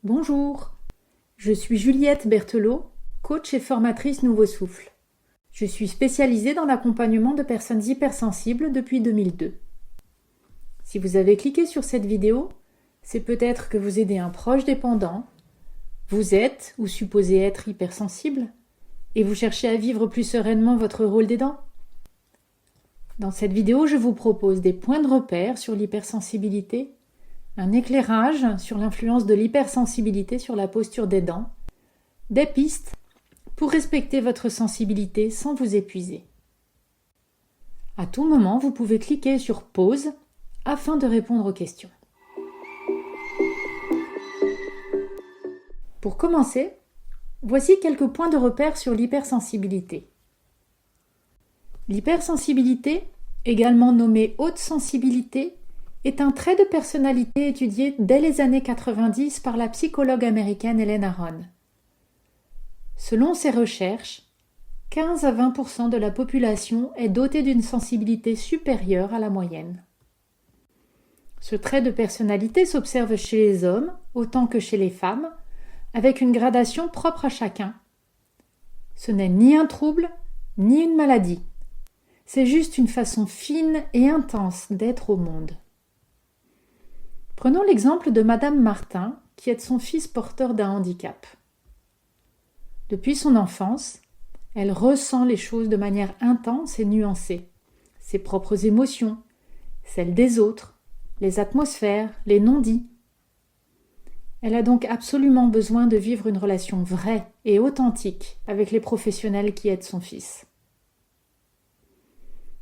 Bonjour, je suis Juliette Berthelot, coach et formatrice Nouveau Souffle. Je suis spécialisée dans l'accompagnement de personnes hypersensibles depuis 2002. Si vous avez cliqué sur cette vidéo, c'est peut-être que vous aidez un proche dépendant, vous êtes ou supposez être hypersensible, et vous cherchez à vivre plus sereinement votre rôle d'aidant. Dans cette vidéo, je vous propose des points de repère sur l'hypersensibilité, un éclairage sur l'influence de l'hypersensibilité sur la posture d'aidant, des pistes pour respecter votre sensibilité sans vous épuiser. À tout moment, vous pouvez cliquer sur pause afin de répondre aux questions. Pour commencer, voici quelques points de repère sur l'hypersensibilité. L'hypersensibilité, également nommée haute sensibilité, est un trait de personnalité étudié dès les années 90 par la psychologue américaine Helen Aron. Selon ses recherches, 15 à 20% de la population est dotée d'une sensibilité supérieure à la moyenne. Ce trait de personnalité s'observe chez les hommes autant que chez les femmes, avec une gradation propre à chacun. Ce n'est ni un trouble, ni une maladie. C'est juste une façon fine et intense d'être au monde. Prenons l'exemple de Madame Martin, qui est son fils porteur d'un handicap. Depuis son enfance, elle ressent les choses de manière intense et nuancée. Ses propres émotions, celles des autres, les atmosphères, les non-dits. Elle a donc absolument besoin de vivre une relation vraie et authentique avec les professionnels qui aident son fils.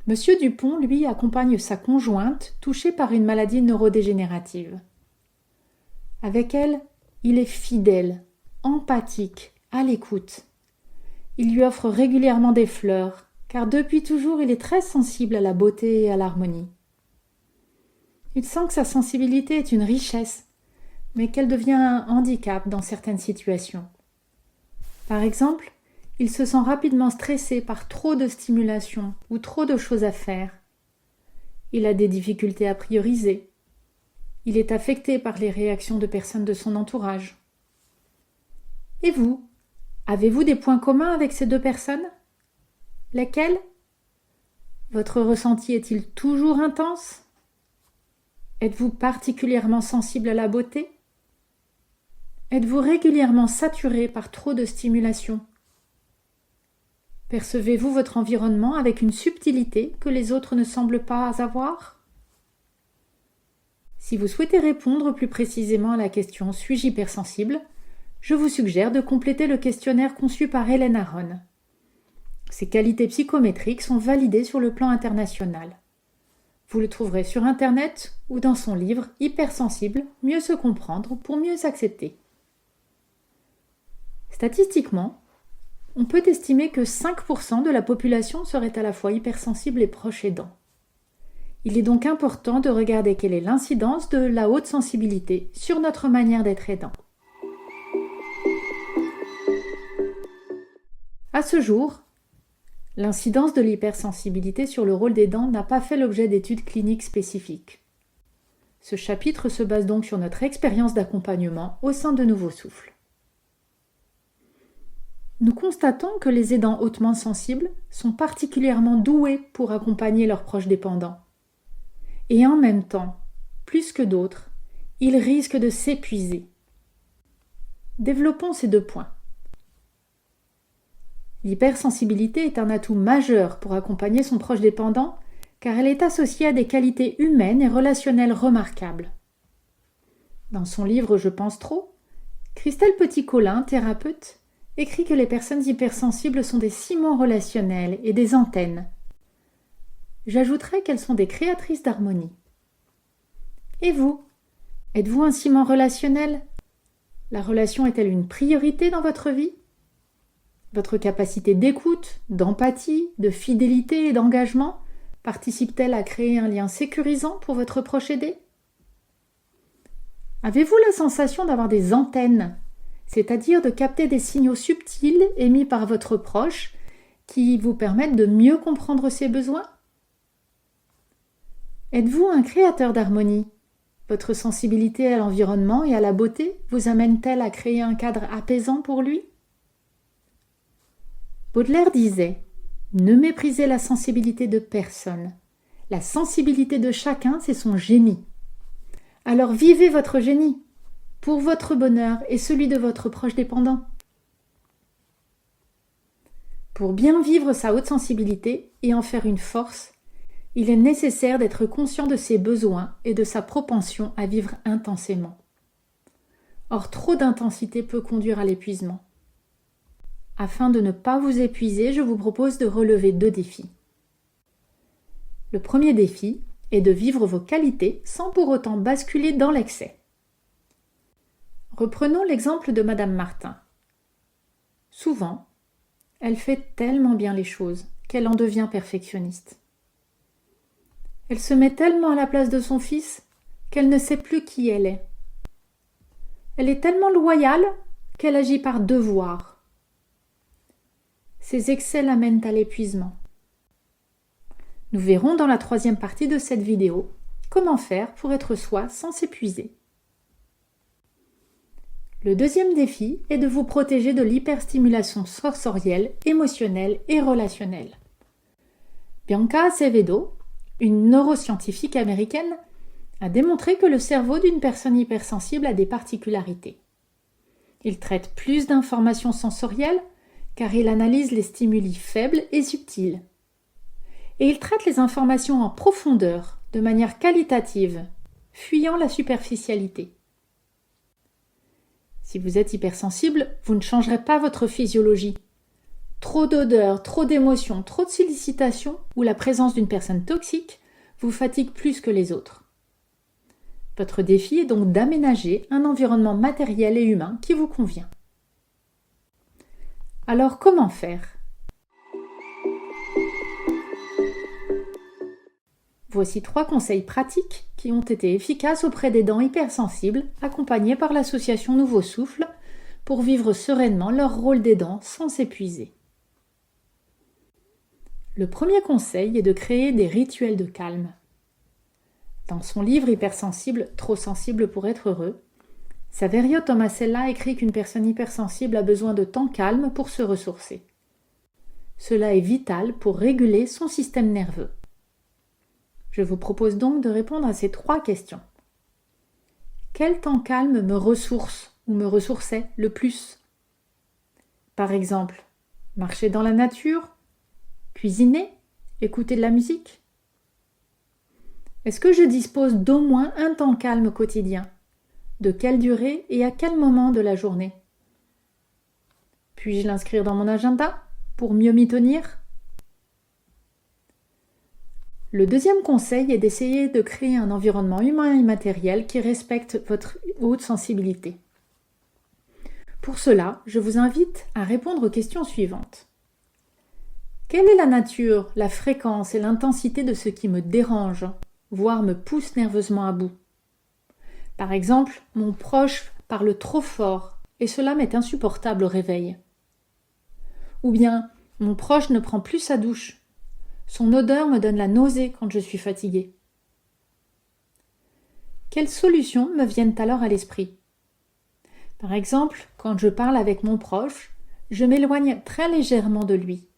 Monsieur Dupont, lui, accompagne sa conjointe touchée par une maladie neurodégénérative. Avec elle, il est fidèle, empathique, à l'écoute. Il lui offre régulièrement des fleurs, car depuis toujours il est très sensible à la beauté et à l'harmonie. Il sent que sa sensibilité est une richesse, mais qu'elle devient un handicap dans certaines situations. Par exemple, il se sent rapidement stressé par trop de stimulation ou trop de choses à faire. Il a des difficultés à prioriser. Il est affecté par les réactions de personnes de son entourage. Et vous, avez-vous des points communs avec ces deux personnes? Lesquels? Votre ressenti est-il toujours intense? Êtes-vous particulièrement sensible à la beauté? Êtes-vous régulièrement saturé par trop de stimulation? Percevez-vous votre environnement avec une subtilité que les autres ne semblent pas avoir? Si vous souhaitez répondre plus précisément à la question « Suis-je hypersensible ?», je vous suggère de compléter le questionnaire conçu par Helen Aron. Ces qualités psychométriques sont validées sur le plan international. Vous le trouverez sur Internet ou dans son livre « Hypersensible, mieux se comprendre pour mieux s'accepter ». Statistiquement, on peut estimer que 5% de la population serait à la fois hypersensible et proche aidant. Il est donc important de regarder quelle est l'incidence de la haute sensibilité sur notre manière d'être aidant. À ce jour, l'incidence de l'hypersensibilité sur le rôle d'aidant n'a pas fait l'objet d'études cliniques spécifiques. Ce chapitre se base donc sur notre expérience d'accompagnement au sein de Nouveau Souffle. Nous constatons que les aidants hautement sensibles sont particulièrement doués pour accompagner leurs proches dépendants. Et en même temps, plus que d'autres, ils risquent de s'épuiser. Développons ces deux points. L'hypersensibilité est un atout majeur pour accompagner son proche dépendant car elle est associée à des qualités humaines et relationnelles remarquables. Dans son livre « Je pense trop », Christelle Petit-Colin, thérapeute, écrit que les personnes hypersensibles sont des ciments relationnels et des antennes. J'ajouterais qu'elles sont des créatrices d'harmonie. Et vous, êtes-vous un ciment relationnel? La relation est-elle une priorité dans votre vie? Votre capacité d'écoute, d'empathie, de fidélité et d'engagement participe-t-elle à créer un lien sécurisant pour votre proche aidé? Avez-vous la sensation d'avoir des antennes, c'est-à-dire de capter des signaux subtils émis par votre proche qui vous permettent de mieux comprendre ses besoins? Êtes-vous un créateur d'harmonie? Votre sensibilité à l'environnement et à la beauté vous amène-t-elle à créer un cadre apaisant pour lui? Baudelaire disait « Ne méprisez la sensibilité de personne. La sensibilité de chacun, c'est son génie. Alors vivez votre génie, pour votre bonheur et celui de votre proche dépendant. » Pour bien vivre sa haute sensibilité et en faire une force, il est nécessaire d'être conscient de ses besoins et de sa propension à vivre intensément. Or, trop d'intensité peut conduire à l'épuisement. Afin de ne pas vous épuiser, je vous propose de relever 2 défis. Le premier défi est de vivre vos qualités sans pour autant basculer dans l'excès. Reprenons l'exemple de Madame Martin. Souvent, elle fait tellement bien les choses qu'elle en devient perfectionniste. Elle se met tellement à la place de son fils qu'elle ne sait plus qui elle est. Elle est tellement loyale qu'elle agit par devoir. Ces excès l'amènent à l'épuisement. Nous verrons dans la 3e partie de cette vidéo comment faire pour être soi sans s'épuiser. Le 2e défi est de vous protéger de l'hyperstimulation sensorielle, émotionnelle et relationnelle. Bianca Acevedo, une neuroscientifique américaine, a démontré que le cerveau d'une personne hypersensible a des particularités. Il traite plus d'informations sensorielles car il analyse les stimuli faibles et subtils. Et il traite les informations en profondeur, de manière qualitative, fuyant la superficialité. Si vous êtes hypersensible, vous ne changerez pas votre physiologie. Trop d'odeurs, trop d'émotions, trop de sollicitations ou la présence d'une personne toxique vous fatigue plus que les autres. Votre défi est donc d'aménager un environnement matériel et humain qui vous convient. Alors comment faire? Voici 3 conseils pratiques qui ont été efficaces auprès d'aidants hypersensibles accompagnés par l'association Nouveau Souffle pour vivre sereinement leur rôle d'aidant sans s'épuiser. Le premier conseil est de créer des rituels de calme. Dans son livre Hypersensible, trop sensible pour être heureux, Saverio Tomasella écrit qu'une personne hypersensible a besoin de temps calme pour se ressourcer. Cela est vital pour réguler son système nerveux. Je vous propose donc de répondre à ces 3 questions. Quel temps calme me ressource ou me ressourçait le plus? Par exemple, marcher dans la nature, cuisiner, écouter de la musique? Est-ce que je dispose d'au moins un temps calme quotidien? De quelle durée et à quel moment de la journée? Puis-je l'inscrire dans mon agenda pour mieux m'y tenir? Le 2e conseil est d'essayer de créer un environnement humain et matériel qui respecte votre haute sensibilité. Pour cela, je vous invite à répondre aux questions suivantes. Quelle est la nature, la fréquence et l'intensité de ce qui me dérange, voire me pousse nerveusement à bout? Par exemple, mon proche parle trop fort et cela m'est insupportable au réveil. Ou bien, mon proche ne prend plus sa douche. Son odeur me donne la nausée quand je suis fatiguée. Quelles solutions me viennent alors à l'esprit? Par exemple, quand je parle avec mon proche, je m'éloigne très légèrement de lui.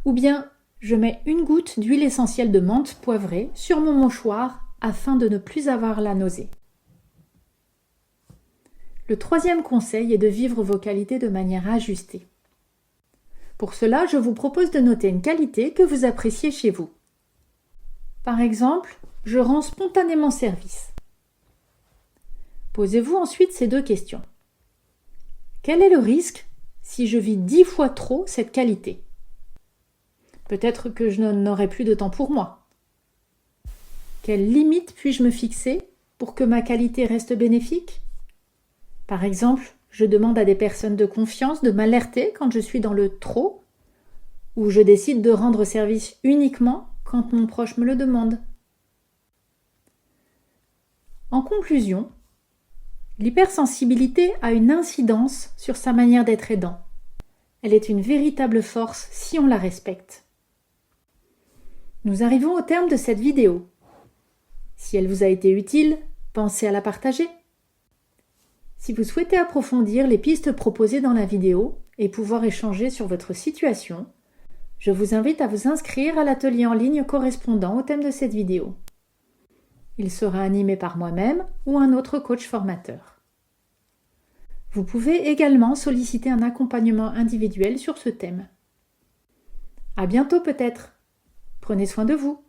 Ou bien, je mets une goutte d'huile essentielle de menthe poivrée sur mon mouchoir afin de ne plus avoir la nausée. Le 3e conseil est de vivre vos qualités de manière ajustée. Pour cela, je vous propose de noter une qualité que vous appréciez chez vous. Par exemple, je rends spontanément service. Posez-vous ensuite ces 2 questions. Quel est le risque si je vis 10 fois trop cette qualité? Peut-être que je n'aurai plus de temps pour moi. Quelles limites puis-je me fixer pour que ma qualité reste bénéfique? Par exemple, je demande à des personnes de confiance de m'alerter quand je suis dans le trop, ou je décide de rendre service uniquement quand mon proche me le demande. En conclusion, l'hypersensibilité a une incidence sur sa manière d'être aidant. Elle est une véritable force si on la respecte. Nous arrivons au terme de cette vidéo. Si elle vous a été utile, pensez à la partager. Si vous souhaitez approfondir les pistes proposées dans la vidéo et pouvoir échanger sur votre situation, je vous invite à vous inscrire à l'atelier en ligne correspondant au thème de cette vidéo. Il sera animé par moi-même ou un autre coach formateur. Vous pouvez également solliciter un accompagnement individuel sur ce thème. À bientôt peut-être. Prenez soin de vous.